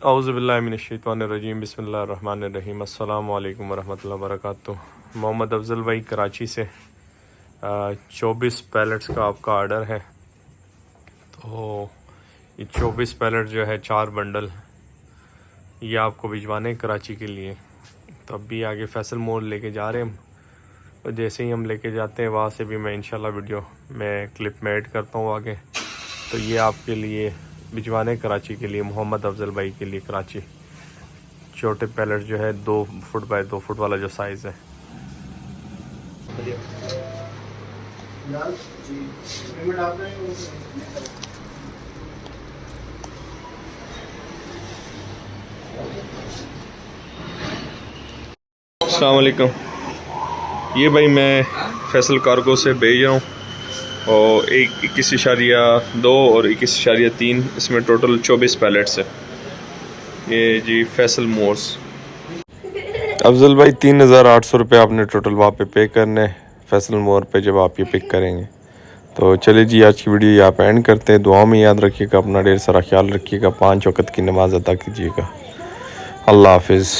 औज़ुबिल्लाहिमिनश्शैतानिर्रजीम बिस्मिल्लाहिर्रहमानिर्रहीम अस्सलामु अलैकुम वरहमतुल्लाहि वबरकातुहू। मोहम्मद अफजल भाई कराची से 24 पैलेट्स का आपका ऑर्डर है। तो ये 24 पैलेट जो है 4 बंडल ये आपको भिजवाने कराची के लिए। तो अभी आगे फैसल मोड़ लेके जा रहे हैं हम, और जैसे ही हम लेके जाते हैं वहाँ से भी मैं इंशाल्लाह वीडियो में क्लिप में ऐड करता हूँ आगे। तो ये आपके लिए भिजवाने कराची के लिए, मोहम्मद अफजल भाई के लिए कराची। छोटे पैलेट जो है 2 फुट बाय 2 फुट वाला जो साइज़ है। अस्सलाम वालेकुम। ये भाई मैं फैसल कार्गो से भेज रहा हूँ, और 21.2 और 21.3 इसमें टोटल 24 पैलेट्स है। ये जी फैसल मोर्स। अफजल भाई 3,800 रुपये आपने टोटल वहाँ पे करने फैसल मोर पे जब आप ये पिक करेंगे। तो चलिए जी, आज की वीडियो यहाँ पे एंड करते हैं। दुआ में याद रखिएगा, अपना ढेर सारा ख्याल रखिएगा, 5 वक्त की नमाज़ अदा कीजिएगा। अल्लाह हाफिज़।